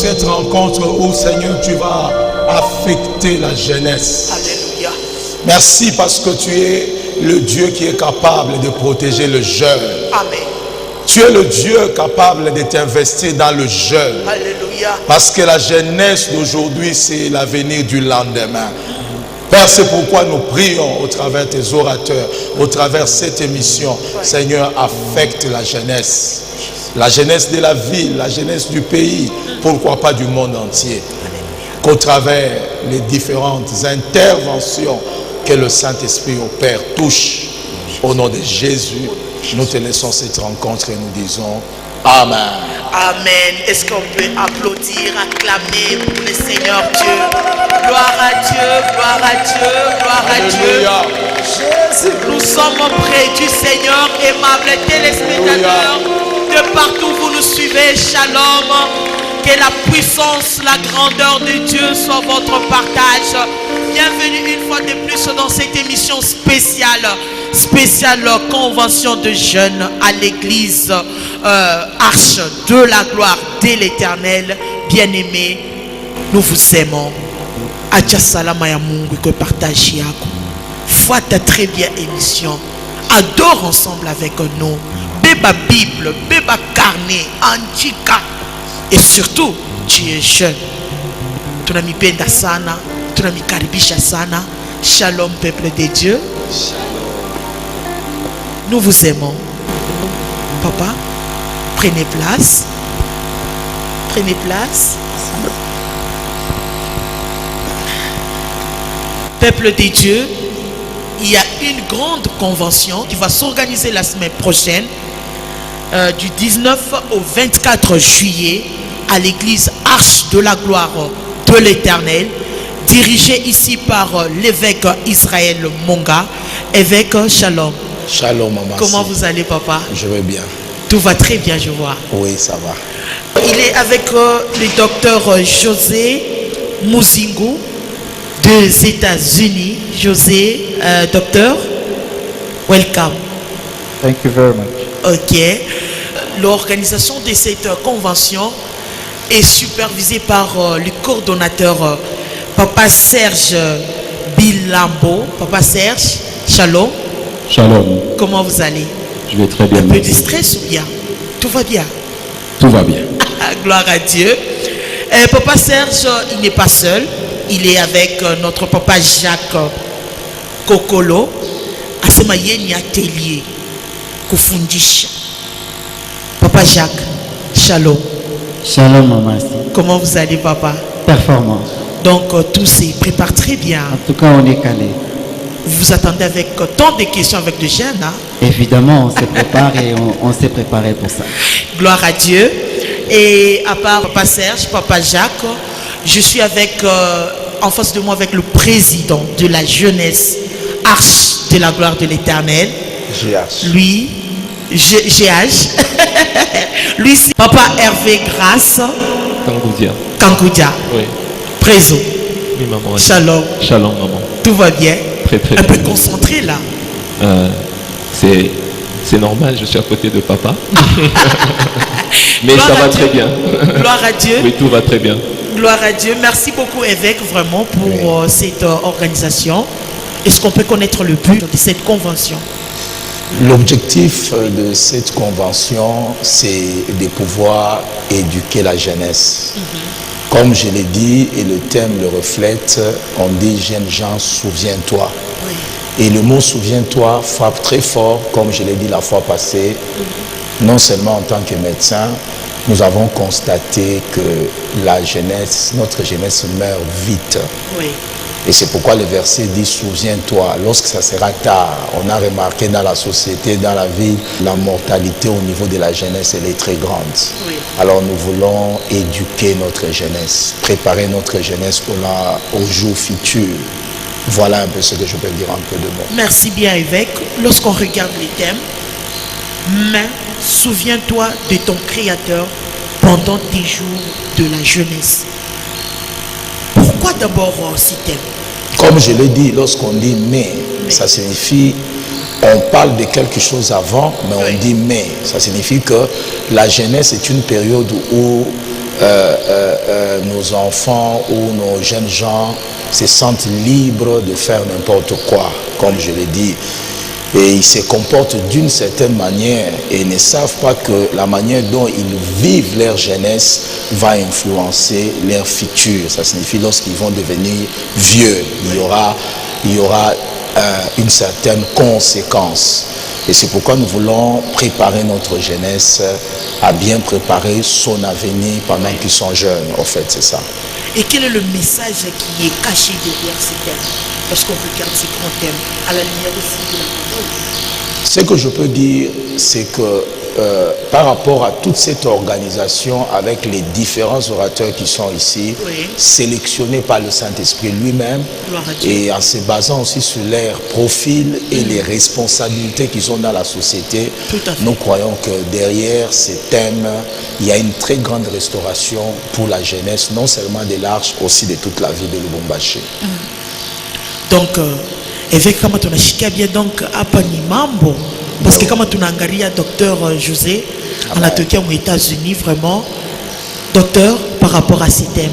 cette rencontre où, Seigneur, tu vas affecter la jeunesse. Alléluia. Merci parce que tu es le Dieu qui est capable de protéger le jeune. Amen. Tu es le Dieu capable de t'investir dans le jeune. Alléluia. Parce que la jeunesse d'aujourd'hui, c'est l'avenir du lendemain. Père, c'est pourquoi nous prions au travers tes orateurs, au travers cette émission. Seigneur, affecte la jeunesse. La jeunesse de la ville, la jeunesse du pays, pourquoi pas du monde entier. Qu'au travers les différentes interventions que le Saint-Esprit opère, touche. Au nom de Jésus, nous te laissons cette rencontre et nous disons Amen. Amen. Est-ce qu'on peut applaudir, acclamer pour le Seigneur Dieu? Gloire à Dieu, gloire à Dieu, gloire à Dieu. Nous sommes près du Seigneur, aimables téléspectateurs. De partout où vous nous suivez, shalom. Que la puissance, la grandeur de Dieu soit votre partage. Bienvenue une fois de plus dans cette émission spéciale convention de jeunes à l'église Arche de la gloire de l'Éternel. Bien-aimés, nous vous aimons. Acha salama ya Mungu que partage yako. Fuata très bien émission. Adore ensemble avec nous. Beba Bible, beba carnet, antika. Et surtout, tu es jeune. Tunamipenda sana, tunamikaribisha sana. Shalom peuple de Dieu. Nous vous aimons. Papa, prenez place. Prenez place. Peuple de Dieu, il y a une grande convention qui va s'organiser la semaine prochaine, du 19 au 24 juillet, à l'église Arche de la gloire de l'Éternel, dirigée ici par l'évêque Israël Monga. Évêque, shalom. Shalom, maman. Comment vous allez, papa? Je vais bien. Tout va très bien, je vois. Oui, ça va. Il est avec le docteur José Muzingu des États-Unis. José, docteur, welcome. Thank you very much. Ok. L'organisation de cette convention est supervisée par le coordonnateur Papa Serge Bilambo. Papa Serge, shalom. Shalom. Comment vous allez? Je vais très bien. Un peu de stress ou bien? Tout va bien? Tout va bien. Gloire à Dieu. Papa Serge, il n'est pas seul. Il est avec notre papa Jacques Kokolo. Asema yeni atelier kufundisha. Papa Jacques, shalom. Shalom, maman. Comment vous allez, papa? Performance. Donc, tout se prépare très bien. En tout cas, on est calé. Vous vous attendez avec tant de questions avec le jeune, hein? Évidemment, on se prépare et on s'est préparé pour ça. Gloire à Dieu. Et à part papa Serge, papa Jacques, je suis avec, en face de moi avec le président de la jeunesse Arche de la gloire de l'Éternel. GH. Lui, GH. Lui, c'est papa Hervé Grasse. Kangoudia. Oui. Préso. Oui, maman. Shalom. Shalom, maman. Tout va bien? Très, très Un bien. peu concentré là. C'est normal, je suis à côté de papa. Mais Gloire ça à va Dieu. très bien. Gloire à Dieu. Oui, tout va très bien. Gloire à Dieu. Merci beaucoup, évêque, vraiment, pour cette organisation. Est-ce qu'on peut connaître le but de cette convention? L'objectif de cette convention, c'est de pouvoir éduquer la jeunesse. Comme je l'ai dit, et le thème le reflète, on dit « Jeunes gens, souviens-toi ». Et le mot « souviens-toi » frappe très fort, comme je l'ai dit la fois passée. Non seulement en tant que médecin, nous avons constaté que la jeunesse, notre jeunesse meurt vite. Oui. Et c'est pourquoi le verset dit « Souviens-toi ». Lorsque ça sera tard, on a remarqué dans la société, dans la vie, la mortalité au niveau de la jeunesse, elle est très grande. Oui. Alors nous voulons éduquer notre jeunesse, préparer notre jeunesse au jour futur. Voilà un peu ce que je peux dire en peu de mots. Merci bien, évêque. Lorsqu'on regarde les thèmes, mais souviens-toi de ton Créateur pendant tes jours de la jeunesse. Pourquoi d'abord ces thèmes? Comme je l'ai dit, lorsqu'on dit « mais », ça signifie, on parle de quelque chose avant, mais on dit « mais ». Ça signifie que la jeunesse est une période où nos enfants ou nos jeunes gens se sentent libres de faire n'importe quoi, comme je l'ai dit. Et ils se comportent d'une certaine manière et ne savent pas que la manière dont ils vivent leur jeunesse va influencer leur futur. Ça signifie lorsqu'ils vont devenir vieux, il y aura une certaine conséquence. Et c'est pourquoi nous voulons préparer notre jeunesse à bien préparer son avenir pendant qu'ils sont jeunes. En fait, c'est ça. Et quel est le message qui est caché derrière ces thèmes? Parce qu'on regarde ces grands thèmes à la lumière aussi de la parole. Ce que je peux dire, c'est que par rapport à toute cette organisation avec les différents orateurs qui sont ici, Oui. sélectionnés par le Saint-Esprit lui-même, Gloire à Dieu. et en se basant aussi sur leur profil et les responsabilités qu'ils ont dans la société, Tout à fait. nous croyons que derrière ces thèmes, il y a une très grande restauration pour la jeunesse, non seulement de l'Arche, aussi de toute la ville de Lubumbashi. Donc avec kama tunashikia bien donc hapa ni mambo parce que kama tunaangalia docteur José anatokea aux États-Unis vraiment. Docteur, par rapport à ces thèmes,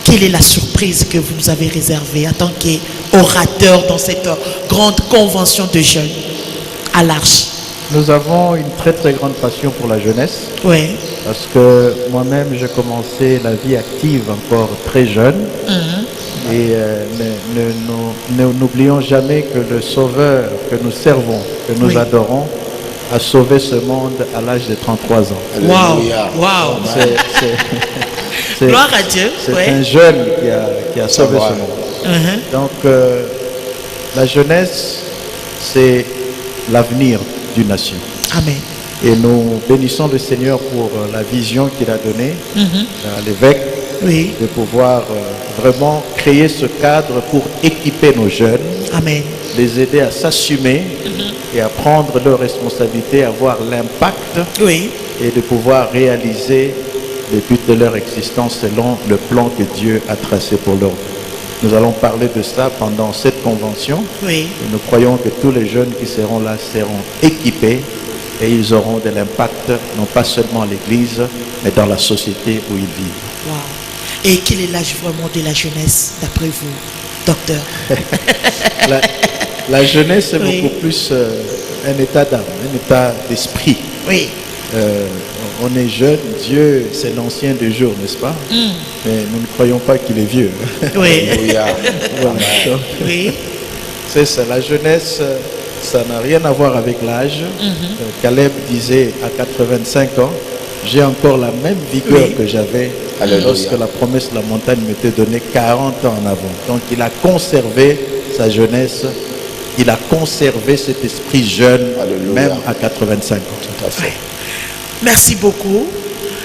quelle est la surprise que vous nous avez réservée en tant qu'orateur dans cette grande convention de jeunes à l'Arche? Nous avons une très très grande passion pour la jeunesse Oui. parce que moi-même j'ai commencé la vie active encore très jeune et n'oublions jamais que le Sauveur que nous servons, que nous Oui. adorons, a sauvé ce monde à l'âge de 33 ans. Waouh, Alléluia. waouh. C'est Gloire à Dieu. c'est Oui. un jeune qui a sauvé va. ce monde. Mhm. Donc la jeunesse, c'est l'avenir d'une nation. Amen. Et nous bénissons le Seigneur pour la vision qu'il a donnée à l'évêque Oui. de pouvoir vraiment créer ce cadre pour équiper nos jeunes, Amen. les aider à s'assumer et à prendre leurs responsabilités, à voir l'impact Oui. et de pouvoir réaliser les buts de leur existence selon le plan que Dieu a tracé pour leur vie. Nous allons parler de ça pendant cette convention. Oui. Et nous croyons que tous les jeunes qui seront là seront équipés et ils auront de l'impact, non pas seulement à l'église, mais dans la société où ils vivent. Wow. Et quel est l'âge vraiment de la jeunesse, d'après vous, docteur? La jeunesse, c'est Oui. beaucoup plus un état d'âme, un état d'esprit. Oui. On est jeune, Dieu, c'est l'ancien des jours, n'est-ce pas? Mais nous ne croyons pas qu'il est vieux. Oui. Alléluia. Voilà. Donc, Oui. c'est ça, la jeunesse, ça n'a rien à voir avec l'âge. Caleb disait à 85 ans, j'ai encore la même vigueur Oui. que j'avais Alléluia. lorsque la promesse de la montagne m'était donnée 40 ans en avant. Donc il a conservé sa jeunesse, il a conservé cet esprit jeune, Alléluia. même à 85 ans. Tout à fait. Merci beaucoup.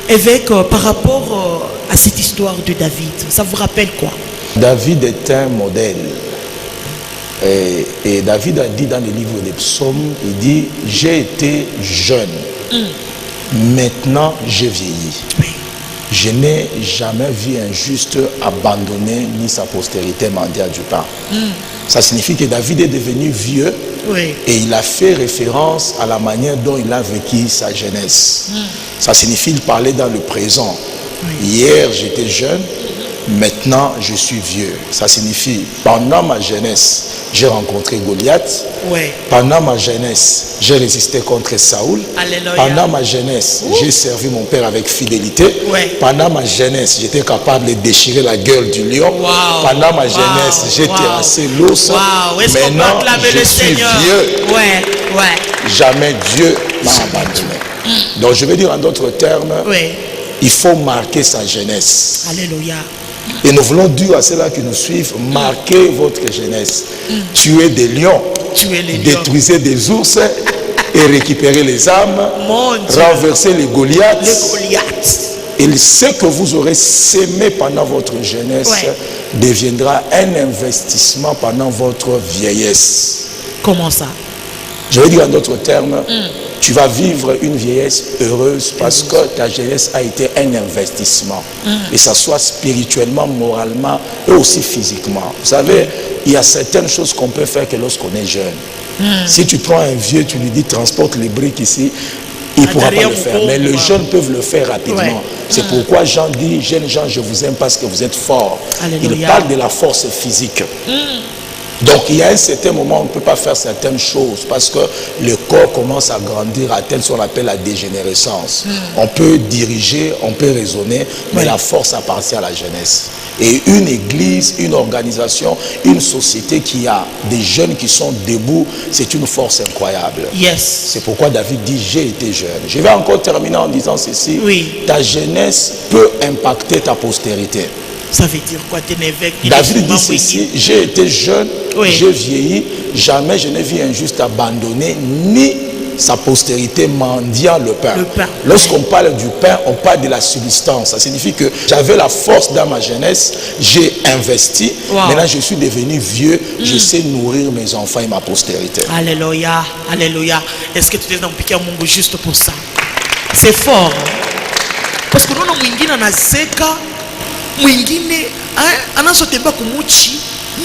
Évêque, par rapport à cette histoire de David, ça vous rappelle quoi? David est un modèle. Et David a dit dans le livre des psaumes, il dit, j'ai été jeune, maintenant j'ai vieilli. Oui. Je n'ai jamais vu un juste abandonner ni sa postérité mendier du pain. Ça signifie que David est devenu vieux Oui. et il a fait référence à la manière dont il a vécu sa jeunesse. Ça signifie qu'il parlait dans le présent. Hier j'étais jeune, maintenant je suis vieux. Ça signifie pendant ma jeunesse j'ai rencontré Goliath. Oui. Pendant ma jeunesse, j'ai résisté contre Saoul. Alléluia. Pendant ma jeunesse, j'ai servi mon père avec fidélité. Ouais. Pendant ma jeunesse, j'étais capable de déchirer la gueule du lion. Wow. Pendant ma Wow. jeunesse, j'ai Wow. terrassé l'ours. Waouh, est-ce qu'on peut Maintenant, acclamer je le suis Seigneur? vieux. Ouais. Jamais Dieu m'a abandonné. Donc je veux dire en d'autres termes, Oui. il faut marquer sa jeunesse. Alléluia. Et nous voulons dire à ceux-là qui nous suivent, marquez votre jeunesse. Tuez des lions, Tuez les lions. détruisez des ours et récupérez les âmes, Mon Dieu. renversez les Goliaths. Les Goliaths. Et ce que vous aurez sémé pendant votre jeunesse Ouais. deviendra un investissement pendant votre vieillesse. Comment ça? Je veux dire en d'autres termes, tu vas vivre une vieillesse heureuse parce que ta jeunesse a été un investissement. Et ça soit spirituellement, moralement et aussi physiquement. Vous savez, il y a certaines choses qu'on peut faire que lorsqu'on est jeune. Si tu prends un vieux, tu lui dis transporte les briques ici, il ne pourra pas le faire. Mais les jeunes peuvent le faire rapidement. Ouais. C'est pourquoi Jean dit, jeunes gens, je vous aime parce que vous êtes forts. Alléluia. Il parle de la force physique. Donc il y a un certain moment où on ne peut pas faire certaines choses parce que le corps commence à grandir à tel ce qu'on appelle la dégénérescence. On peut diriger, on peut raisonner, mais la force appartient à la jeunesse. Et une église, une organisation, une société qui a des jeunes qui sont debout, c'est une force incroyable. Yes. C'est pourquoi David dit, j'ai été jeune. Je vais encore terminer en disant ceci. Oui. Ta jeunesse peut impacter ta postérité. Ça veut dire quoi, t'es un évêque? David dit ceci, j'ai été jeune, oui, j'ai vieilli, jamais je n'ai vu un juste abandonné, ni sa postérité mendiant le pain. Lorsqu'on parle du pain, on parle de la subsistance. Ça signifie que j'avais la force dans ma jeunesse, j'ai investi, maintenant je suis devenu vieux, je sais nourrir mes enfants et ma postérité. Alléluia, alléluia. Est-ce que tu t'es impliqué à Mungu juste pour ça? C'est fort. Parce que nous avons mwingine anazeka, mwingine anazotembea kumuchi,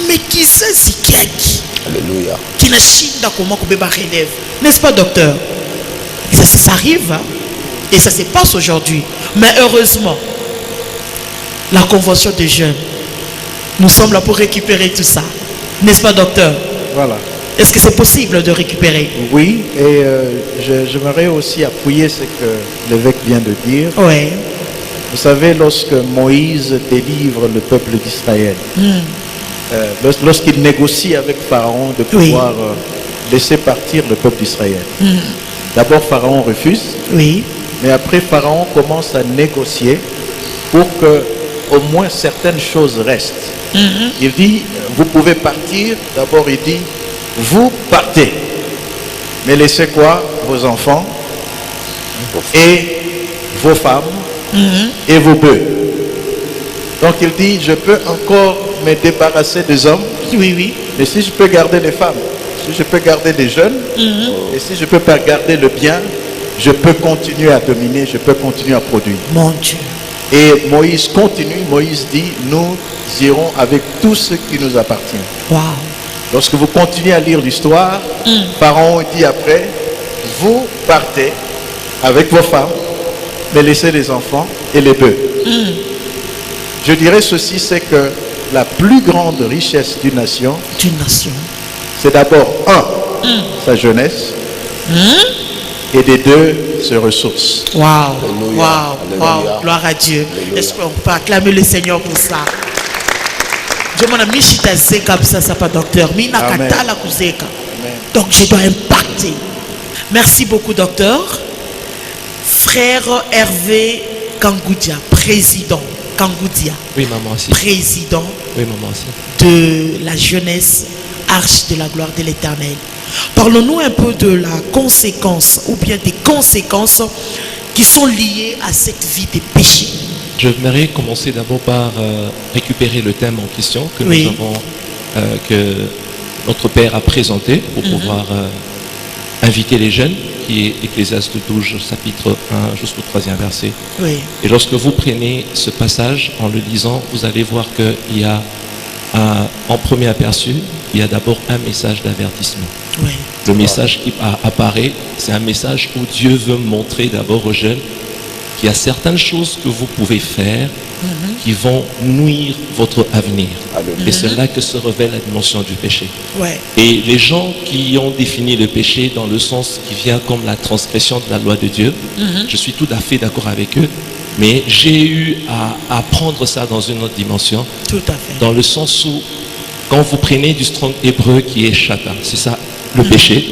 mais kizazi kyaki. Alléluia. Kinashinda comment kubeba relève. N'est-ce pas, docteur? Et ça arrive, hein? Et ça se passe aujourd'hui. Mais heureusement, la convention des jeunes, nous sommes là pour récupérer tout ça. N'est-ce pas, docteur? Voilà. Est-ce que c'est possible de récupérer? Oui, et j'aimerais aussi appuyer ce que l'évêque vient de dire. Oui. Vous savez, lorsque Moïse délivre le peuple d'Israël, lorsqu'il négocie avec Pharaon de pouvoir laisser partir le peuple d'Israël, d'abord Pharaon refuse, mais après Pharaon commence à négocier pour que au moins certaines choses restent. Il dit, vous pouvez partir. D'abord il dit, vous partez, mais laissez quoi? Vos enfants et vos femmes et vos bœufs. Donc il dit, je peux encore me débarrasser des hommes, mais si je peux garder les femmes, si je peux garder les jeunes, et si je peux pas garder le bien, je peux continuer à dominer, je peux continuer à produire. Mon Dieu. Et Moïse continue, Moïse dit, nous irons avec tout ce qui nous appartient. Wow. Lorsque vous continuez à lire l'histoire, Pharaon dit après, vous partez avec vos femmes, mais laissez les enfants et les bœufs. Je dirais ceci, c'est que la plus grande richesse d'une nation, c'est d'abord, sa jeunesse, et des deux, ses ressources. Waouh, waouh, waouh, gloire à Dieu. Est-ce qu'on peut acclamer le Seigneur pour ça? Je m'en ai mis chita zeka, ça pas docteur. Mina katala kuzeka. Donc je dois impacter. Merci beaucoup, docteur. Frère Hervé Kangoudia, président. Kangoudia. Oui, maman aussi. Président. Oui, maman aussi. De la jeunesse, arche de la gloire de l'Éternel. Parlons-nous un peu de la conséquence ou bien des conséquences qui sont liées à cette vie des péchés. Je voudrais commencer d'abord par récupérer le thème en question que nous avons, que notre Père a présenté pour pouvoir inviter les jeunes, qui est Ecclésiaste 12, chapitre 1 jusqu'au 3e verset. Et lorsque vous prenez ce passage, en le lisant, vous allez voir qu'il y a, en premier aperçu, il y a d'abord un message d'avertissement. Le message qui apparaît, c'est un message où Dieu veut montrer d'abord aux jeunes qu'il y a certaines choses que vous pouvez faire qui vont nuire votre avenir. Et c'est là que se révèle la dimension du péché. Et les gens qui ont défini le péché dans le sens qui vient comme la transgression de la loi de Dieu, je suis tout à fait d'accord avec eux, mais j'ai eu à prendre ça dans une autre dimension. Tout à fait. Dans le sens où, quand vous prenez du strong hébreu qui est chata, c'est ça, le péché,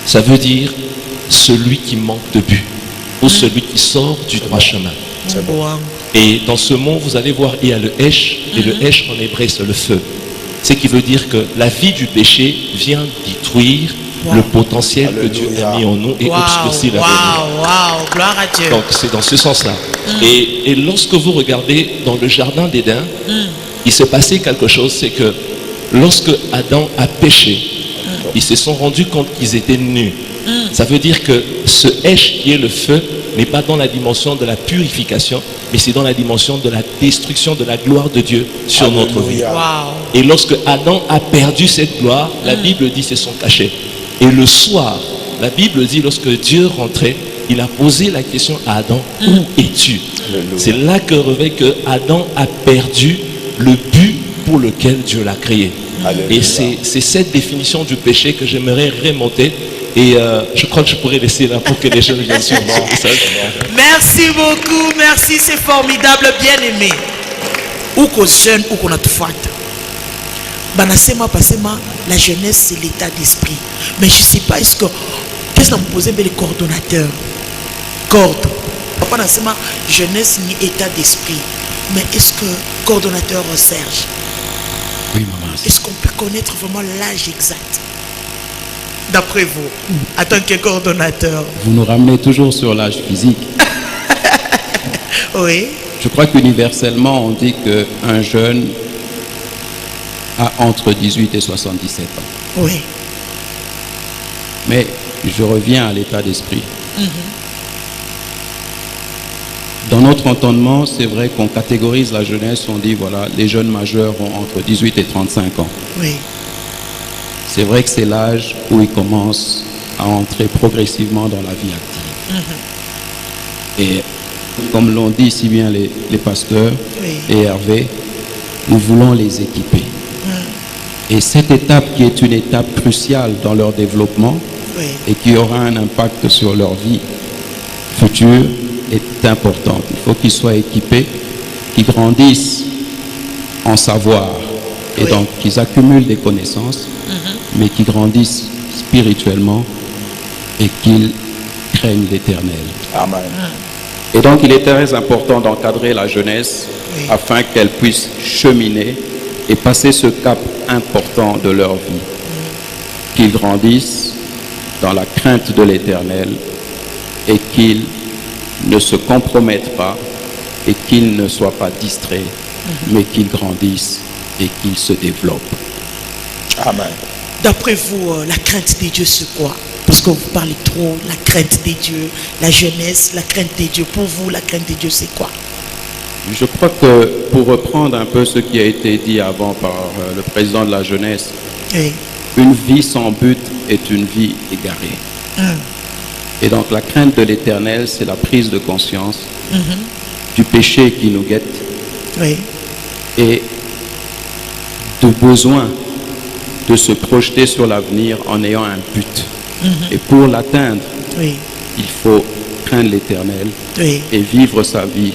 ça veut dire celui qui manque de but ou celui qui sort du droit chemin. Et dans ce mot, vous allez voir, il y a le Esh, et le Esh en hébreu, c'est le feu. Ce qui veut dire que la vie du péché vient détruire le potentiel que Dieu a mis en nous et obscurcir l'avenir. Gloire à Dieu. Donc c'est dans ce sens-là. Et lorsque vous regardez dans le jardin d'Éden, il s'est passé quelque chose, c'est que lorsque Adam a péché, ils se sont rendus compte qu'ils étaient nus. Ça veut dire que ce Esh qui est le feu n'est pas dans la dimension de la purification, mais c'est dans la dimension de la destruction de la gloire de Dieu sur notre vie. Et lorsque Adam a perdu cette gloire, la Bible dit qu'ils se sont cachés. Et le soir, la Bible dit, lorsque Dieu rentrait, il a posé la question à Adam, où es-tu? C'est là que revêt que Adam a perdu le but pour lequel Dieu l'a créé. Alléluia. Et c'est cette définition du péché que j'aimerais remonter. Et je crois que je pourrais laisser là pour que les jeunes viennent sur moi. Merci beaucoup, merci, c'est formidable, bien aimé. Ou qu'on jeune, ou qu'on a tout fait. Banasema, passema, la jeunesse, c'est l'état d'esprit. Mais je ne sais pas, est-ce que, qu'est-ce que vous posez les coordonnateurs? Corde. Papa Nasema, jeunesse ni état d'esprit. Mais est-ce que, coordonnateur Serge? Oui, maman. Est-ce qu'on peut connaître vraiment l'âge exact? D'après vous, en tant que coordonnateur. Vous nous ramenez toujours sur l'âge physique. Oui. Je crois qu'universellement, on dit qu'un jeune a entre 18 et 77 ans. Oui. Mais je reviens à l'état d'esprit. Dans notre entendement, c'est vrai qu'on catégorise la jeunesse, on dit voilà, les jeunes majeurs ont entre 18 et 35 ans. Oui. C'est vrai que c'est l'âge où ils commencent à entrer progressivement dans la vie active. Et comme l'ont dit si bien les pasteurs et Hervé, nous voulons les équiper. Et cette étape qui est une étape cruciale dans leur développement et qui aura un impact sur leur vie future est importante. Il faut qu'ils soient équipés, qu'ils grandissent en savoir et donc qu'ils accumulent des connaissances, mais qu'ils grandissent spirituellement et qu'ils craignent l'Éternel. Amen. Et donc il est très important d'encadrer la jeunesse afin qu'elle puisse cheminer et passer ce cap important de leur vie. Qu'ils grandissent dans la crainte de l'Éternel et qu'ils ne se compromettent pas et qu'ils ne soient pas distraits, mais qu'ils grandissent et qu'ils se développent. Amen. D'après vous, la crainte des dieux, c'est quoi? Parce que vous parlez trop, la crainte des dieux, la jeunesse, la crainte des dieux. Pour vous, la crainte des dieux, c'est quoi? Je crois que pour reprendre un peu ce qui a été dit avant par le président de la jeunesse, une vie sans but est une vie égarée. Et donc la crainte de l'Éternel, c'est la prise de conscience du péché qui nous guette et du besoin de se projeter sur l'avenir en ayant un but. Et pour l'atteindre, il faut craindre l'Éternel et vivre sa vie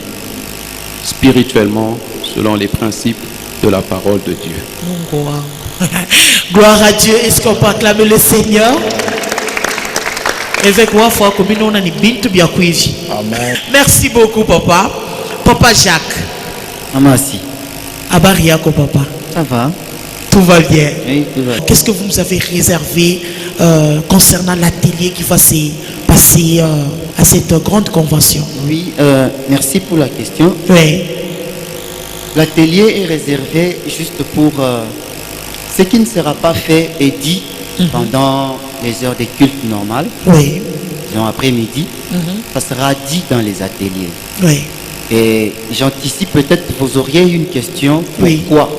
spirituellement selon les principes de la parole de Dieu. Gloire à Dieu. Est-ce qu'on peut acclamer le Seigneur? Amen. Merci beaucoup, papa. Papa Jacques. Merci. Abariako, papa. Ça va? Tout va bien. Oui, tout va. Qu'est-ce que vous nous avez réservé concernant l'atelier qui va se passer à cette grande convention? Oui, merci pour la question. Oui. L'atelier est réservé juste pour ce qui ne sera pas fait et dit pendant les heures des cultes normales. Oui. Disons après-midi. Ça sera dit dans les ateliers. Oui. Et j'anticipe peut-être que vous auriez une question. Pourquoi?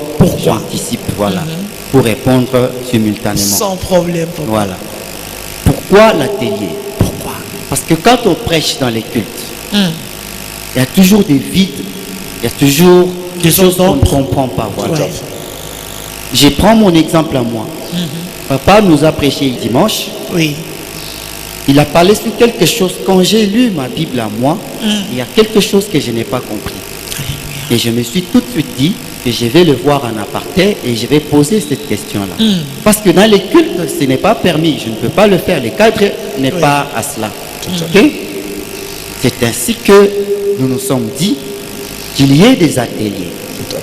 J'anticipe, voilà. Pour répondre simultanément. Sans problème. Papa. Voilà. Pourquoi l'atelier? Pourquoi? Parce que quand on prêche dans les cultes, il y a toujours des vides, il y a toujours des choses qu'on ne comprend pas. Voilà. Je prends mon exemple à moi. Papa nous a prêché dimanche. Oui. Il a parlé sur quelque chose. Quand j'ai lu ma Bible à moi, il y a quelque chose que je n'ai pas compris. Alléluia. Et je me suis tout de suite dit que je vais le voir en aparté et je vais poser cette question-là. Parce que dans les cultes, ce n'est pas permis. Je ne peux pas le faire. Le cadre n'est pas à cela. Okay? C'est ainsi que nous nous sommes dit qu'il y ait des ateliers.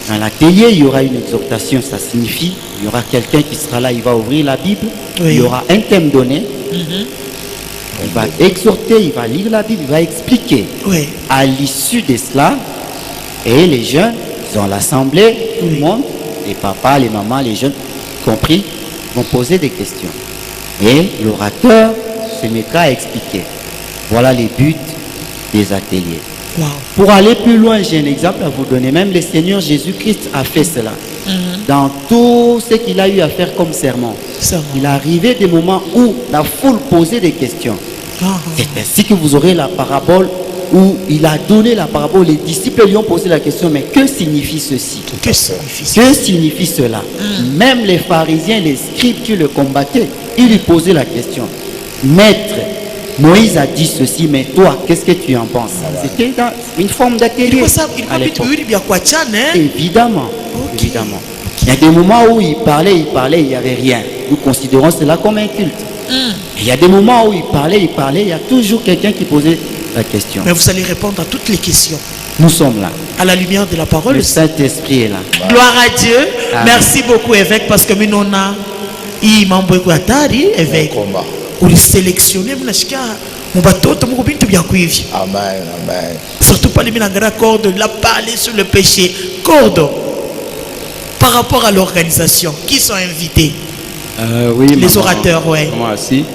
Dans l'atelier, il y aura une exhortation. Ça signifie il y aura quelqu'un qui sera là, il va ouvrir la Bible. Il y aura un thème donné. Il va exhorter, il va lire la Bible, il va expliquer. À l'issue de cela, et les jeunes, ils ont l'assemblée, tout le monde, les papas, les mamans, les jeunes, compris, vont poser des questions. Et l'orateur se mettra à expliquer. Voilà les buts des ateliers. Pour aller plus loin, j'ai un exemple à vous donner. Même le Seigneur Jésus-Christ a fait cela. dans tout ce qu'il a eu à faire comme sermon, il est arrivé des moments où la foule posait des questions. C'est ainsi que vous aurez la parabole où il a donné la parabole. Les disciples lui ont posé la question, mais que signifie ceci? Que signifie cela? Même les pharisiens, les scribes qui le combattaient, ils lui posaient la question. Maître, Moïse a dit ceci, mais toi, qu'est-ce que tu en penses? C'était dans une forme d'atelier. Évidemment, évidemment. Il y a des moments où il parlait, il n'y avait rien. Nous considérons cela comme un culte. Il y a des moments où il parlait, il y a toujours quelqu'un qui posait la question. Mais vous allez répondre à toutes les questions. Nous sommes là. À la lumière de la parole. Le Saint-Esprit est là. Gloire à Dieu. Amen. Merci beaucoup, évêque, parce que nous avons évêque. Pour les sélectionner, Amen, amen. Surtout pas les corde, la parler sur le péché. Corde. Par rapport à l'organisation, qui sont invités? Oui, les orateurs, ouais. Assis.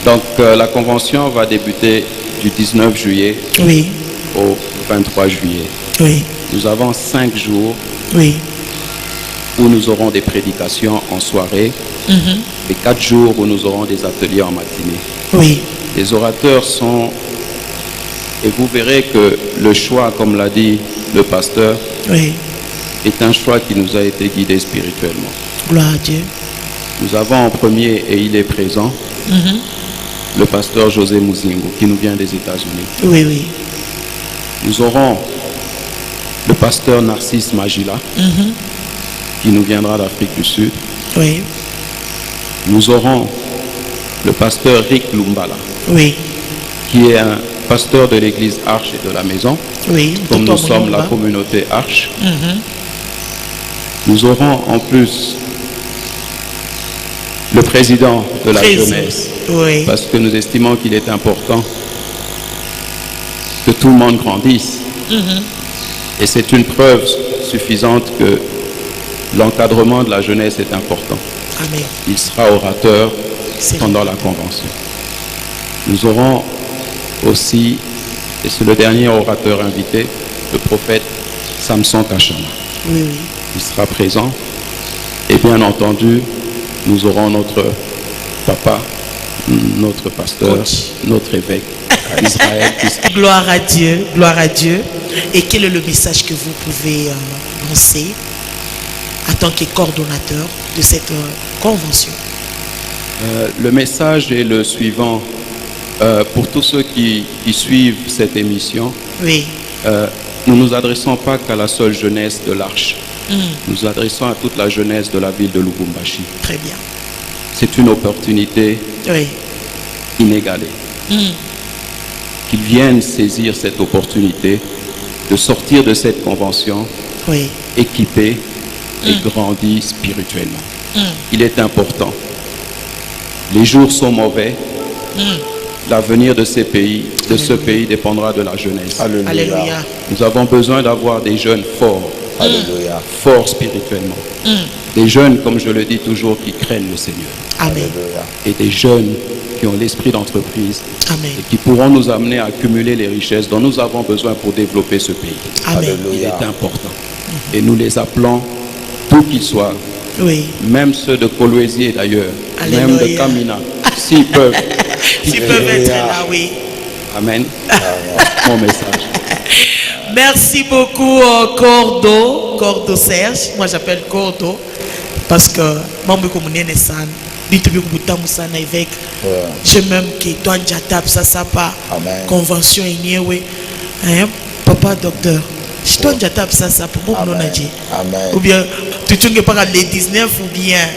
Donc la convention va débuter du 19 juillet au 23 juillet. Oui. Nous avons 5 jours où nous aurons des prédications en soirée et 4 jours où nous aurons des ateliers en matinée. Oui. Les orateurs sont... Et vous verrez que le choix, comme l'a dit le pasteur, est un choix qui nous a été guidé spirituellement. Gloire à Dieu. Nous avons en premier, et il est présent, le pasteur José Muzingo, qui nous vient des États-Unis. Oui, oui. Nous aurons le pasteur Narcisse Magila, qui nous viendra d'Afrique du Sud. Oui. Nous aurons le pasteur Rick Lumbala, qui est un pasteur de l'église Arche et de la Maison, comme nous sommes la communauté Arche. Nous aurons en plus le président de la jeunesse, parce que nous estimons qu'il est important que tout le monde grandisse. Et c'est une preuve suffisante que l'encadrement de la jeunesse est important. Amen. Il sera orateur pendant la convention. Nous aurons aussi, et c'est le dernier orateur invité, le prophète Samson Kachama. Il sera présent. Et bien entendu, nous aurons notre papa, notre pasteur, notre évêque, Israël. Gloire à Dieu, gloire à Dieu. Et quel est le message que vous pouvez lancer en tant que coordonnateur de cette convention? Le message est le suivant. Pour tous ceux qui suivent cette émission, nous ne nous adressons pas qu'à la seule jeunesse de l'Arche. Nous nous adressons à toute la jeunesse de la ville de Lubumbashi. Très bien. C'est une opportunité inégalée. Qu'ils viennent saisir cette opportunité de sortir de cette convention équipés et grandis spirituellement. Il est important. Les jours sont mauvais. L'avenir de ces pays, ce pays dépendra de la jeunesse. Alléluia. Alléluia. Nous avons besoin d'avoir des jeunes forts. Alléluia. Forts spirituellement. Des jeunes, comme je le dis toujours, qui craignent le Seigneur. Amen. Et des jeunes qui ont l'esprit d'entreprise. Amen. Et qui pourront nous amener à accumuler les richesses dont nous avons besoin pour développer ce pays. Amen. Il est important. Et nous les appelons, tout qu'ils soient, même ceux de Kolwezi d'ailleurs, même de Kamina, s'ils peuvent. S'ils peuvent être là, oui. Amen. Mon message. Merci beaucoup, Cordo Serge. Moi, j'appelle Cordo parce que évêque. Je m'aime que toi, ça pas convention papa docteur. Je dois ça pour moi. Ou bien tu ne pas les 19 ou bien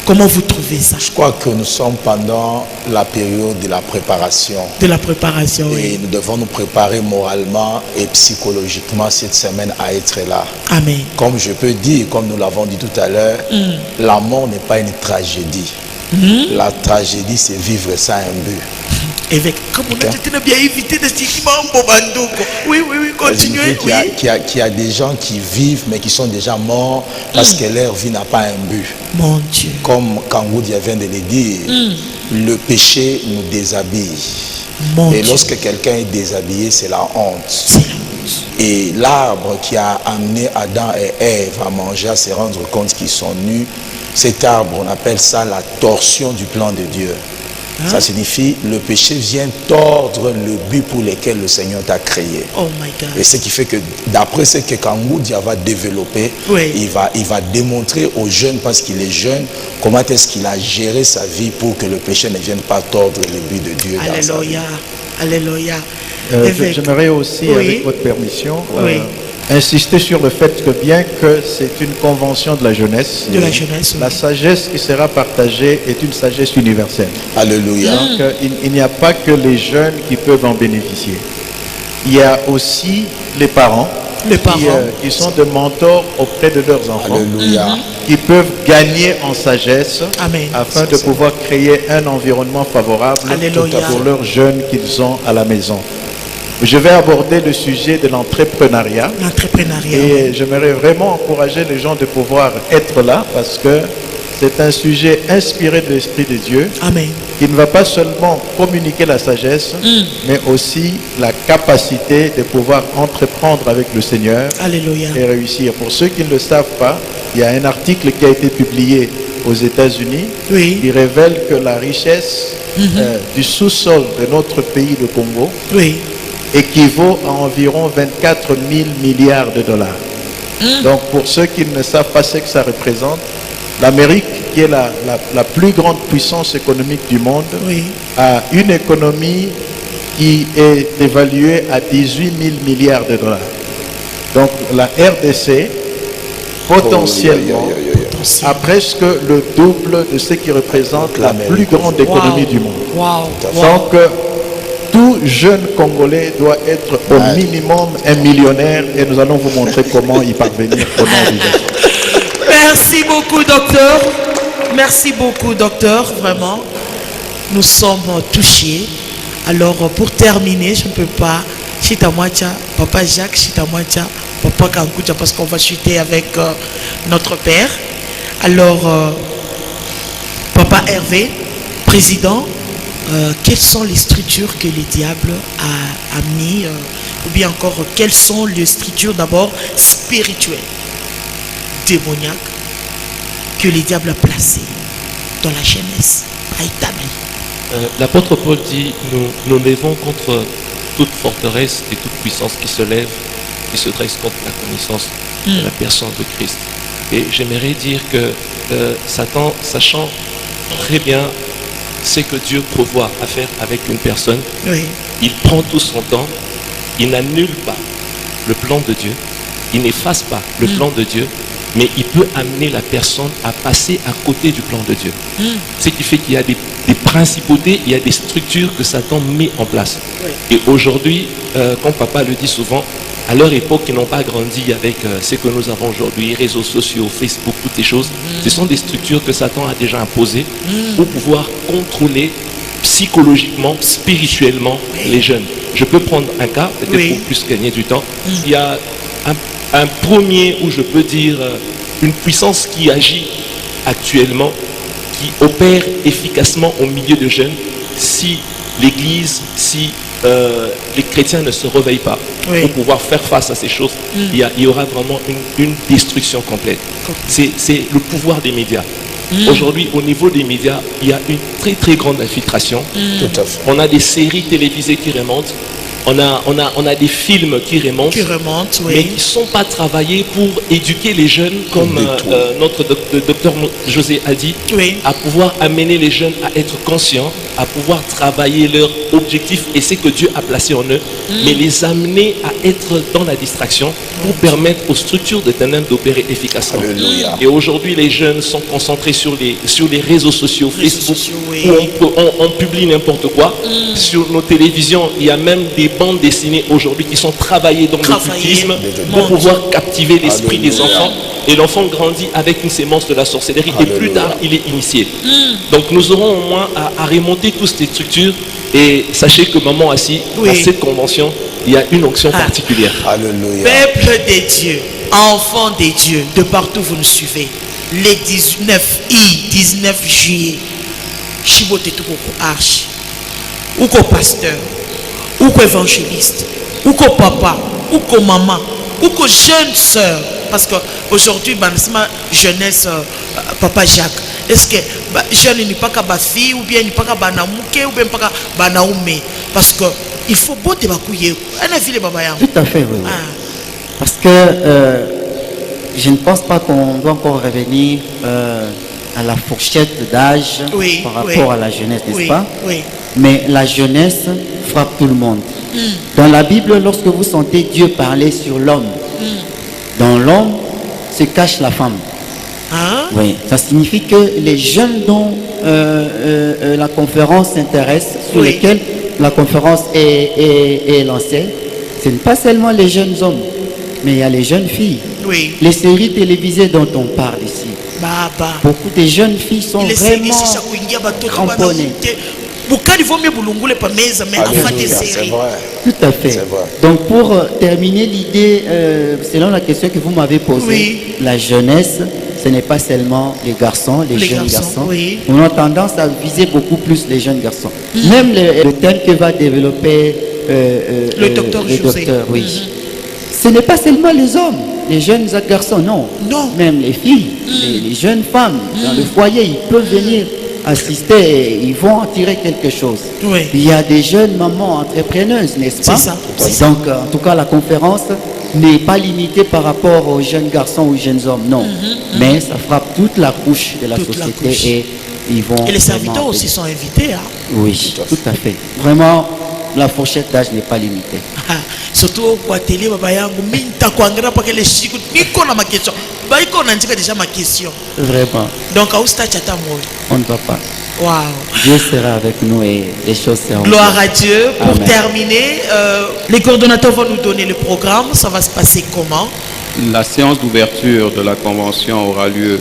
comment vous trouvez ça? Je crois que nous sommes pendant la période de la préparation. De la préparation, et nous devons nous préparer moralement et psychologiquement cette semaine à être là. Amen. Comme je peux dire, comme nous l'avons dit tout à l'heure, la mort n'est pas une tragédie. La tragédie, c'est vivre sans un but. Évêque, comme on a bien évité de se dire oui, continuez. Qu'il y a des gens qui vivent mais qui sont déjà morts parce que leur vie n'a pas un but. Mon Dieu. Comme Kangoudia vient de le dire, le péché nous déshabille. Et lorsque quelqu'un est déshabillé, c'est la honte. Et l'arbre qui a amené Adam et Ève à manger, à se rendre compte qu'ils sont nus, cet arbre, on appelle ça la torsion du plan de Dieu. Ça signifie le péché vient tordre le but pour lequel le Seigneur t'a créé. Oh my God. Et ce qui fait que d'après ce que Kangoudia va développer, il va démontrer aux jeunes, parce qu'il est jeune, comment est-ce qu'il a géré sa vie pour que le péché ne vienne pas tordre le but de Dieu. Alléluia. Alléluia. J'aimerais aussi, avec votre permission, insister sur le fait que bien que c'est une convention de la jeunesse, la sagesse qui sera partagée est une sagesse universelle. Alléluia. Donc il n'y a pas que les jeunes qui peuvent en bénéficier. Il y a aussi les parents qui sont des mentors auprès de leurs enfants. Alléluia. Qui peuvent gagner en sagesse. Amen. Afin de pouvoir créer un environnement favorable pour leurs jeunes qu'ils ont à la maison. Je vais aborder le sujet de l'entrepreneuriat. Et j'aimerais vraiment encourager les gens de pouvoir être là, parce que c'est un sujet inspiré de l'Esprit de Dieu. Amen. Qui ne va pas seulement communiquer la sagesse, mais aussi la capacité de pouvoir entreprendre avec le Seigneur. Alléluia. Et réussir. Pour ceux qui ne le savent pas, il y a un article qui a été publié aux États-Unis qui révèle que la richesse du sous-sol de notre pays, le Congo, équivaut à environ 24 000 milliards de dollars. Donc pour ceux qui ne savent pas ce que ça représente, l'Amérique, qui est la plus grande puissance économique du monde, a une économie qui est évaluée à 18 000 milliards de dollars. Donc la RDC, potentiellement, a presque le double de ce qui représente la plus grande économie du monde. Donc tout jeune Congolais doit être au minimum un millionnaire, et nous allons vous montrer comment y parvenir au nom de Jésus. Merci beaucoup, docteur. Merci beaucoup, docteur. Vraiment, nous sommes touchés. Alors, pour terminer, je ne peux pas, Chitamwacha, Papa Jacques, Chitamwacha, Papa Kankucha, parce qu'on va chuter avec notre père. Alors, Papa Hervé, président, quelles sont les structures que le diable a mis, ou bien encore, quelles sont les structures d'abord spirituelles, démoniaques, que le diable a placées dans la jeunesse? L'apôtre Paul dit, nous levons contre toute forteresse et toute puissance qui se lève, qui se dresse contre la connaissance de la personne de Christ. Et j'aimerais dire que Satan, sachant très bien ce que Dieu prévoit à faire avec une personne, il prend tout son temps, il n'annule pas le plan de Dieu, il n'efface pas le plan de Dieu, mais il peut amener la personne à passer à côté du plan de Dieu. Ce qui fait qu'il y a des principautés, il y a des structures que Satan met en place. Et aujourd'hui, comme papa le dit souvent, à leur époque, ils n'ont pas grandi avec ce que nous avons aujourd'hui, réseaux sociaux, Facebook, toutes ces choses. Ce sont des structures que Satan a déjà imposées pour pouvoir contrôler psychologiquement, spirituellement les jeunes. Je peux prendre un cas, peut-être pour plus gagner du temps. Il y a un premier où je peux dire une puissance qui agit actuellement, qui opère efficacement au milieu de jeunes, si l'Église, si les chrétiens ne se réveillent pas pour pouvoir faire face à ces choses, il y aura vraiment une destruction complète. C'est le pouvoir des médias. Aujourd'hui, au niveau des médias, il y a une très très grande infiltration. Tout à fait. On a des séries télévisées qui remontent. On a des films qui remontent, mais qui ne sont pas travaillés pour éduquer les jeunes, comme notre docteur José a dit, à pouvoir amener les jeunes à être conscients, à pouvoir travailler leurs objectifs et ce que Dieu a placé en eux, mais les amener à être dans la distraction pour permettre aux structures de ténèbres d'opérer efficacement. Alléluia. Et aujourd'hui, les jeunes sont concentrés sur les réseaux sociaux, Facebook, où on publie n'importe quoi. Sur nos télévisions, il y a même des bandes dessinées aujourd'hui qui sont travaillées dans l'occultisme pour pouvoir captiver l'esprit des enfants. Et l'enfant grandit avec une sémence de la sorcellerie. Et plus tard, il est initié. Donc nous aurons au moins à remonter toutes ces structures. Et sachez que maman assis, à cette convention, il y a une onction particulière. Alléluia. Peuple des dieux, enfants des dieux, de partout vous nous suivez. Les 19 juillet, Chibote Toukoko Arche, ou qu'au pasteur, ou qu'au évangéliste, ou qu'au papa, ou comme maman, ou comme jeune sœur. Parce qu'aujourd'hui, ma jeunesse, Papa Jacques, est-ce que jeune n'est pas qu'à ma fille, ou bien n'est pas qu'à Banamouke, ou bien pas qu'à Banaoumé? Parce que il faut botter ma couille. Tout à fait, oui. Parce que je ne pense pas qu'on doit encore revenir à la fourchette d'âge par rapport à la jeunesse, n'est-ce pas? Oui. Mais la jeunesse frappe tout le monde. Dans la Bible, lorsque vous sentez Dieu parler sur l'homme, dans l'homme se cache la femme. Oui, ça signifie que les jeunes dont la conférence s'intéresse, sur lesquels la conférence est lancée, ce n'est pas seulement les jeunes hommes, mais il y a les jeunes filles. Oui. Les séries télévisées dont on parle ici. Beaucoup de jeunes filles sont vraiment cramponnées. Tout à fait. Donc pour terminer l'idée, selon la question que vous m'avez posée, la jeunesse, ce n'est pas seulement les garçons, les jeunes garçons. On a tendance à viser beaucoup plus les jeunes garçons. Même le thème que va développer le docteur oui. Ce n'est pas seulement les hommes, les jeunes garçons, non. Même les filles, les jeunes femmes dans le foyer, ils peuvent venir assister et ils vont en tirer quelque chose. Il y a des jeunes mamans entrepreneuses, n'est-ce pas? C'est ça. Donc, en tout cas, la conférence n'est pas limitée par rapport aux jeunes garçons ou aux jeunes hommes, non. Mais ça frappe toute la couche de la société et ils vont... Et les serviteurs aussi sont invités. Oui, tout à fait. Vraiment, la fourchette d'âge n'est pas limitée. Surtout pour la télé, ma question. Déjà ma question. Vraiment. Donc, on ne va pas. Wow. Dieu sera avec nous et les choses seront. Gloire à Dieu. Pour Amen. Terminer, les coordonnateurs vont nous donner le programme. Ça va se passer comment? La séance d'ouverture de la convention aura lieu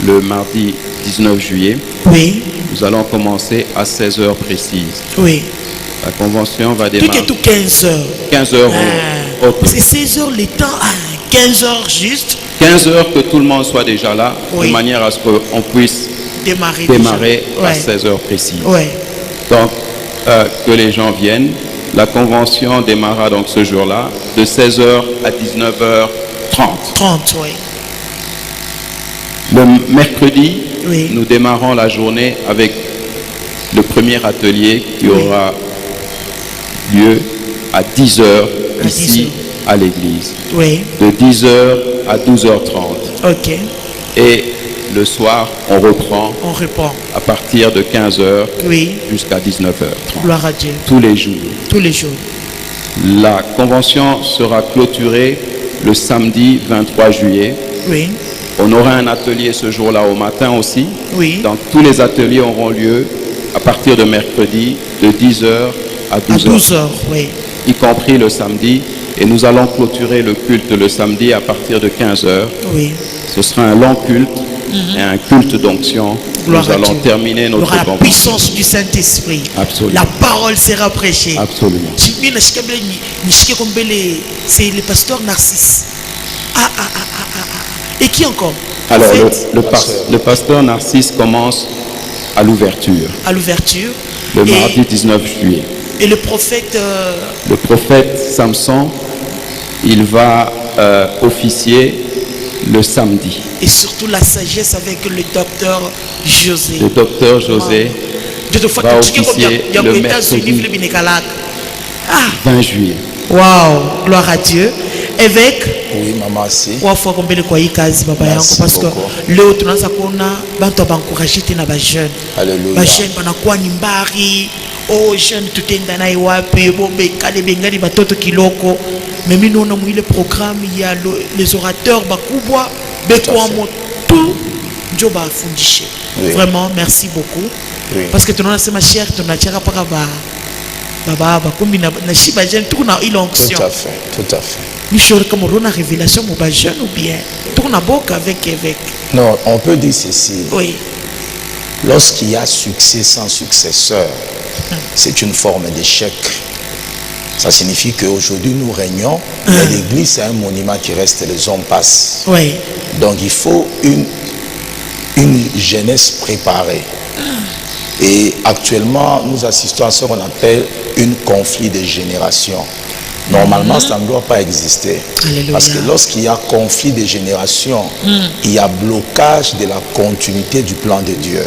le mardi 19 juillet. Oui. Nous allons commencer à 16h précises. Oui. La convention va démarrer. Tout 15 heures. 15 heures. C'est 16 heures les temps, 15 heures juste. 15 heures que tout le monde soit déjà là, de manière à ce qu'on puisse démarrer à 16 heures précises. Donc, que les gens viennent. La convention démarrera donc ce jour-là de 16h à 19h30. Le mercredi, nous démarrons la journée avec le premier atelier qui aura lieu à 10h ici à l'église. De 10h à 12h30. Et le soir, on reprend à partir de 15h jusqu'à 19h30. Gloire à Dieu. Tous les jours. Tous les jours. La convention sera clôturée le samedi 23 juillet. On aura un atelier ce jour-là au matin aussi. Donc tous les ateliers auront lieu à partir de mercredi de 10h à 12h. Y compris le samedi. Et nous allons clôturer le culte le samedi à partir de 15h. Ce sera un long culte et un culte d'onction. Nous allons terminer notre convention. La puissance du Saint-Esprit. Absolument. La parole sera prêchée. Absolument. C'est le pasteur Narcisse. Et qui encore? Alors, le pasteur Narcisse commence à l'ouverture. À l'ouverture. Le mardi 19 juillet. Et le prophète... Le prophète Samson, il va officier le samedi. Et surtout la sagesse avec le docteur José. Le docteur José va officier le mercredi 20 juillet. Waouh, gloire à Dieu. Évêque. Oui, maman, si. Parce que leo tunaanza kuona bantu abancourage tena ba jeune. Alléluia. Ba jeune banakuwa ni mbari. Oh jeune tutenda naye wapi bombe kale bengani batoto kiloko. Mais mimi naona mwile programme il y a les orateurs bakubwa bekwa motu njo bafundishe. Vraiment merci beaucoup. Parce que tunaona sema cher tunachaka paka ba kumbi na shiba jeune tout na il onction. Tout à fait, tout à fait. Nous sommes comme on a révélation mon bas jeune ou bien tourne à boc avec évêque. Non, on peut dire ceci. Oui. Lorsqu'il y a succès sans successeur, c'est une forme d'échec. Ça signifie qu'aujourd'hui nous régnons, mais l'église c'est un monument qui reste, les hommes passent. Oui. Donc il faut une jeunesse préparée. Et actuellement nous assistons à ce qu'on appelle un conflit de génération. Normalement, ça ne doit pas exister. Alléluia. Parce que lorsqu'il y a conflit de génération, il y a blocage de la continuité du plan de Dieu.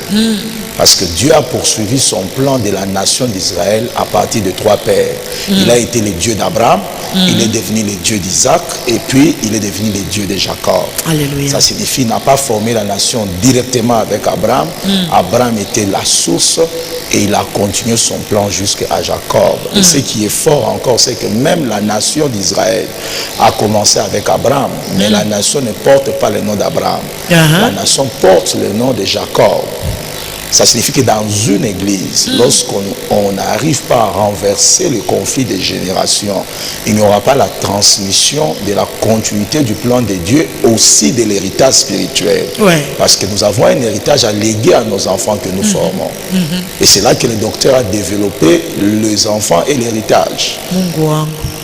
Parce que Dieu a poursuivi son plan de la nation d'Israël à partir de 3 pères. Il a été le Dieu d'Abraham, il est devenu le Dieu d'Isaac, et puis il est devenu le Dieu de Jacob. Alléluia. Ça signifie qu'il n'a pas formé la nation directement avec Abraham. Abraham était la source et il a continué son plan jusqu'à Jacob. Et ce qui est fort encore, c'est que même la nation d'Israël a commencé avec Abraham, mais la nation ne porte pas le nom d'Abraham. La nation porte le nom de Jacob. Ça signifie que dans une église, lorsqu'on n'arrive pas à renverser le conflit des générations, il n'y aura pas la transmission de la continuité du plan de Dieu, aussi de l'héritage spirituel. Parce que nous avons un héritage à léguer à nos enfants que nous formons. Et c'est là que le docteur a développé les enfants et l'héritage.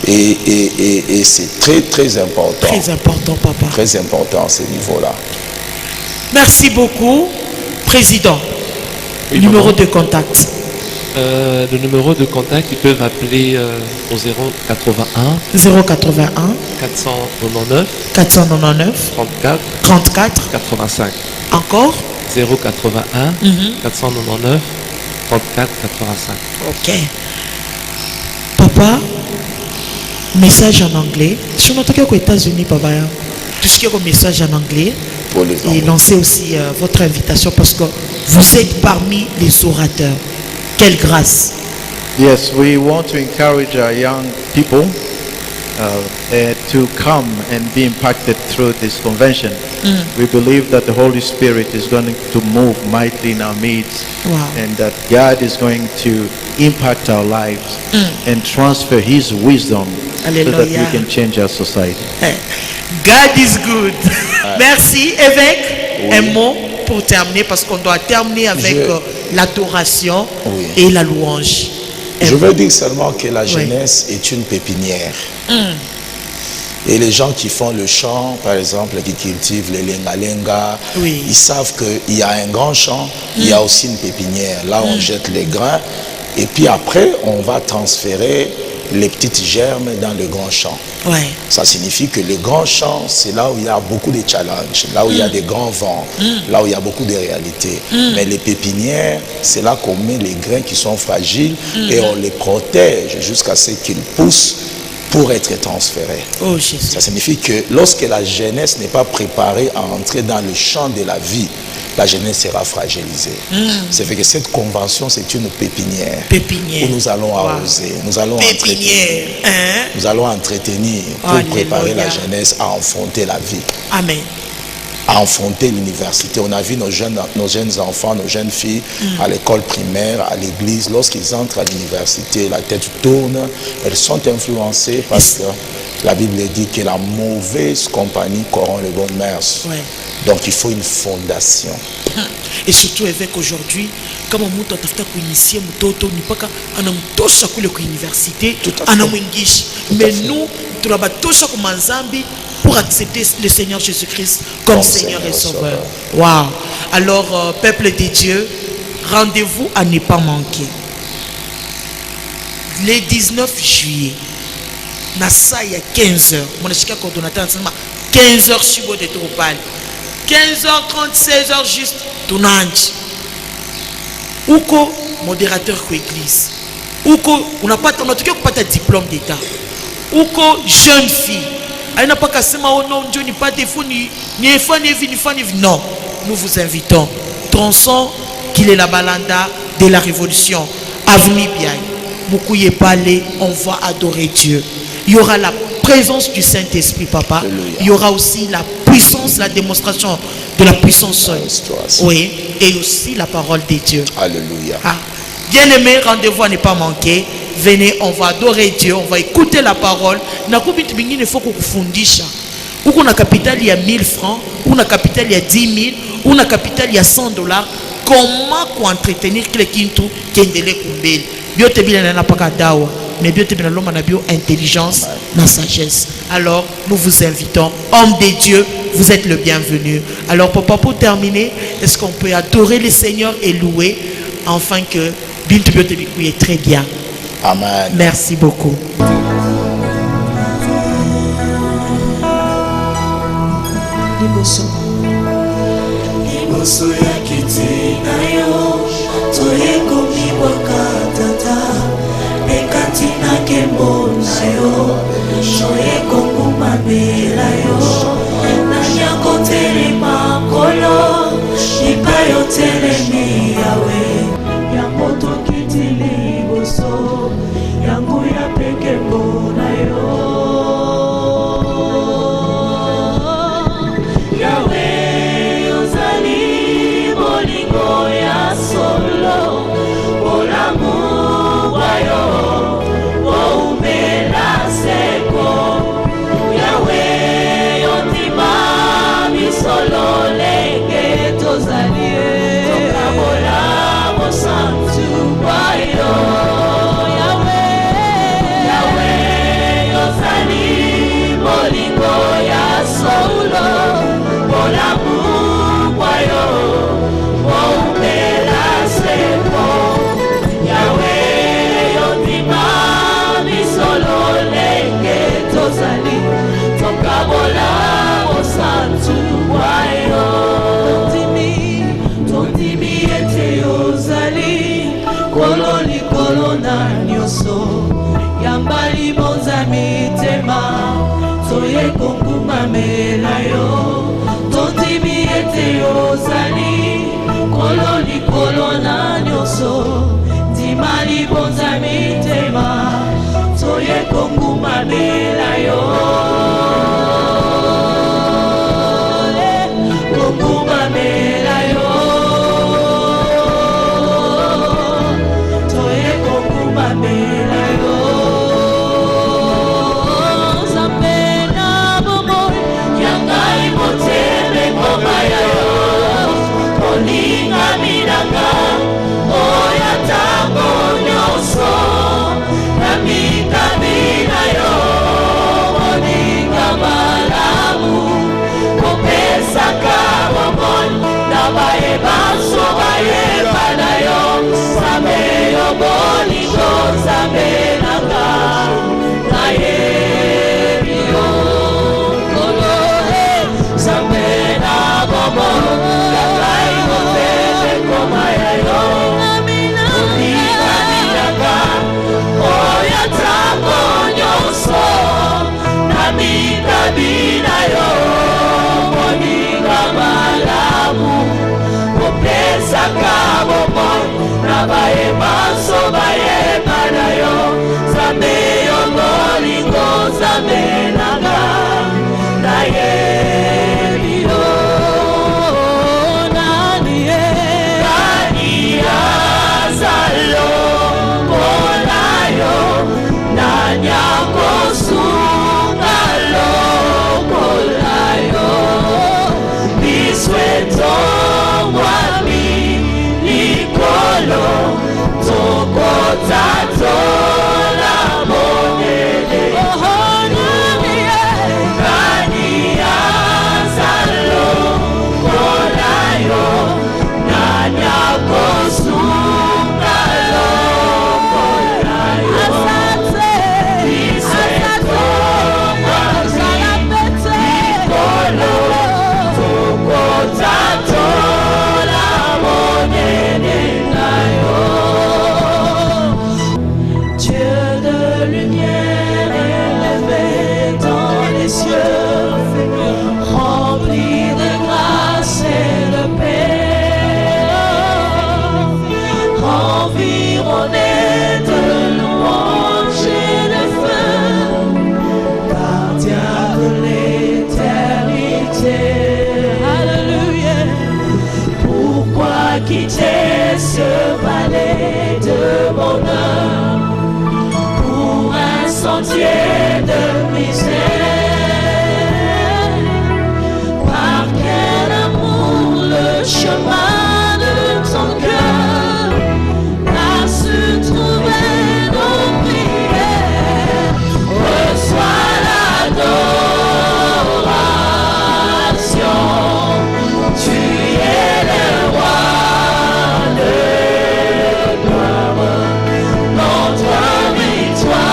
Et c'est très très important. Très important, papa. Très important à ce niveau-là. Merci beaucoup, Président. Oui, numéro de contact. Le numéro de contact, ils peuvent appeler au 081 499 34 85. Encore 081 499 34 85. Ok. Papa, message en anglais. Je suis noté aux États-Unis, papa. Tout ce qui est au message en anglais. Et lancez aussi votre invitation parce que vous êtes parmi les orateurs. Quelle grâce. Yes, we want to encourage our young people to come and be impacted through this convention. We believe that the Holy Spirit is going to move mightily in our midst, and that God is going to impact our lives and transfer His wisdom so that we can change our society. God is good. Merci, évêque. Un mot pour terminer parce qu'on doit terminer avec l'adoration et la louange. Je veux dire seulement que la jeunesse est une pépinière. Et les gens qui font le champ, par exemple, qui cultivent les lenga-lenga, ils savent qu'il y a un grand champ, il y a aussi une pépinière. Là, on jette les grains et puis après, on va transférer les petites germes dans le grand champ. Ça signifie que le grand champ, c'est là où il y a beaucoup de challenges, là où il y a des grands vents, là où il y a beaucoup de réalités. Mais les pépinières, c'est là qu'on met les grains qui sont fragiles et on les protège jusqu'à ce qu'ils poussent pour être transférés. Ça signifie que lorsque la jeunesse n'est pas préparée à entrer dans le champ de la vie, la jeunesse sera fragilisée. C'est fait que cette convention, c'est une pépinière où nous allons arroser, nous allons entretenir, nous allons entretenir pour préparer la jeunesse à enfanter la vie. Amen. À enfanter l'université. On a vu nos jeunes enfants, nos jeunes filles à l'école primaire, à l'église, lorsqu'ils entrent à l'université, la tête tourne, elles sont influencées parce que la Bible dit que la mauvaise compagnie corrompt les bonnes mœurs. Donc il faut une fondation. Et surtout avec aujourd'hui, comme on a initié l'université, mais nous, pour accepter le Seigneur Jésus-Christ comme Seigneur et Sauveur. Wow. Alors, peuple de Dieu, rendez-vous à ne pas manquer. Le 19 juillet, Nassa, il y a 15h. Mon échiquier coordonnateur, 15h sur de Tropal. 15h30, 16h juste, Tunanji. Ouko, modérateur de l'église. Ouko, on n'a pas de diplôme d'État. Ouko, jeune fille. Elle n'a pas cassé ma non, Dieu n'est pas défaut, ni non, nous vous invitons. Tronçon, qu'il est la balanda de la révolution. Avenue Biaï. Moukouye Palais, on va adorer Dieu. Il y aura la présence du Saint-Esprit, papa. Alléluia. Il y aura aussi la puissance, la démonstration de la puissance. Oui, et aussi la parole de Dieu. Alléluia. Bien-aimé, rendez-vous à ne pas manquer. Venez, on va adorer Dieu, on va écouter la parole. Il faut qu'on fundisha. Ou qu'on a capital, il y a 1000 francs, ou on a capital, il y a 10 000, ou on a capital, il y a 100 $. Comment qu'on entretenir le kintu qui est de l'écoumbe? Bio te bien n'a pas dawa, mais bio te bien l'homme a bio intelligence, la sagesse. Alors, nous vous invitons, hommes de Dieu, vous êtes le bienvenu. Alors, papa, pour terminer, est-ce qu'on peut adorer le Seigneur et louer, afin que Bintu Bio te est très bien. Amen. Merci beaucoup. liboso. Liboso ya kiti na yo toyeko mibwaka tata ekati na kembo na yo toyeko ngumabela yo nanyako telema kolo ipa yo telemi yawe yango tokiti liboso yango ya pekembo na yo yambali bonza mitema soye konguma mela yo tondimi ete ozali koloni kolona nyoso dimali bonza mitema soye konguma mela yo konguma mela yo soye konguma mela yo quitter ce palais de bonheur pour un sentier de misère. Par quel amour le chemin de ton cœur a su trouver nos prières. Reçois l'adoration, tu es le roi. Notre victoire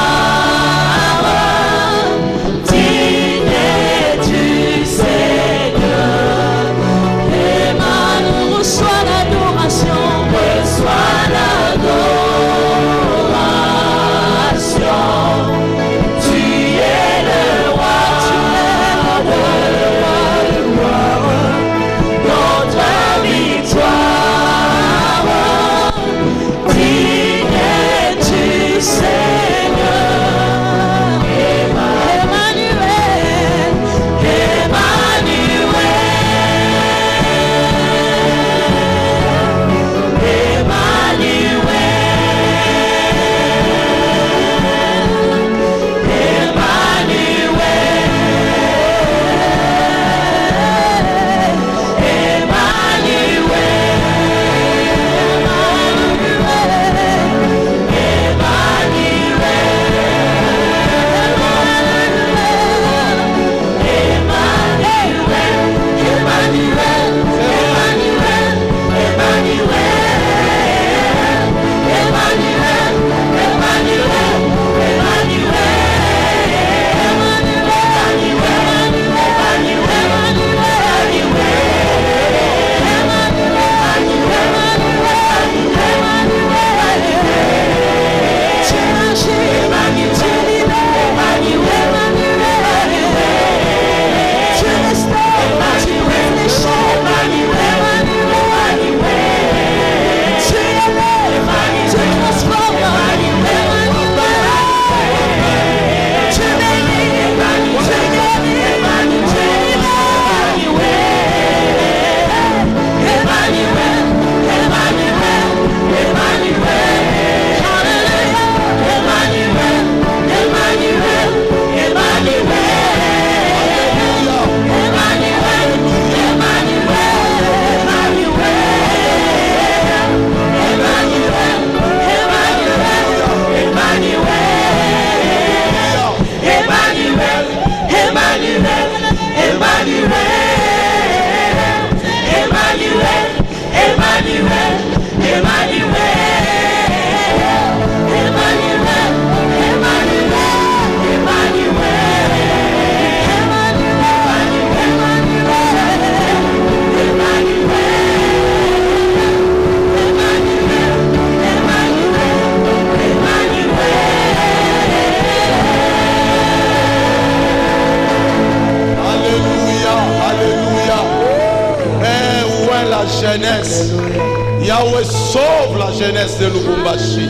Yahweh, sauve la jeunesse de Lubumbashi.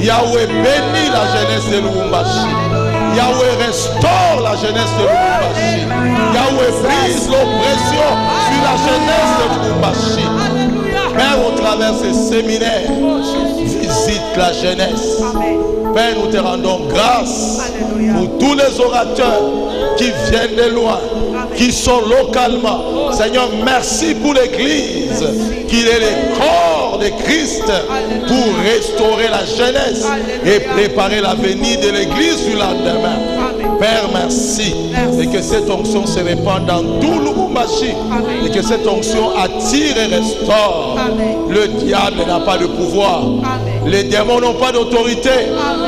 Yahweh, bénis la jeunesse de Lubumbashi. Yahweh, restaure la jeunesse de Lubumbashi. Yahweh, brise l'oppression sur la jeunesse de Lubumbashi. Père, au travers de ces séminaires, visite la jeunesse. Père, nous te rendons grâce pour tous les orateurs qui viennent de loin, qui sont localement. Seigneur, merci pour l'Église, qu'il est le corps de Christ pour restaurer la jeunesse et préparer l'avenir de l'Église du lendemain. Père, merci. Et que cette onction se répande dans tout Lubumbashi. Et que cette onction attire et restaure. Le diable n'a pas de pouvoir. Les démons n'ont pas d'autorité.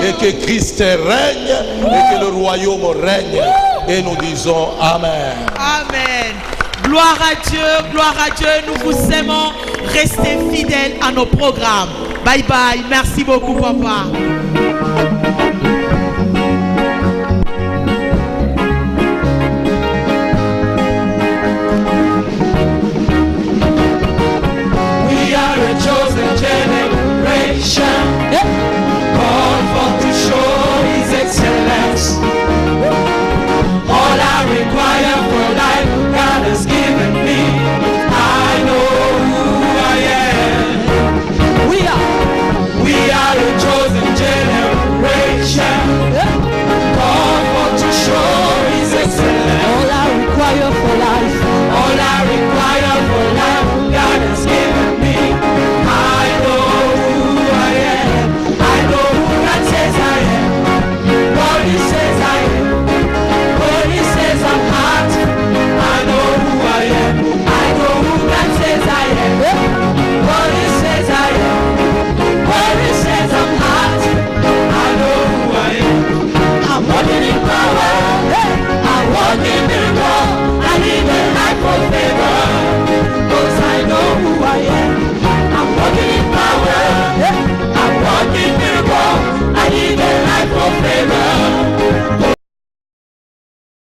Et que Christ règne et que le royaume règne. Et nous disons Amen. Amen. Gloire à Dieu, nous vous aimons. Restez fidèles à nos programmes. Bye bye. Merci beaucoup, papa. We are a chosen generation.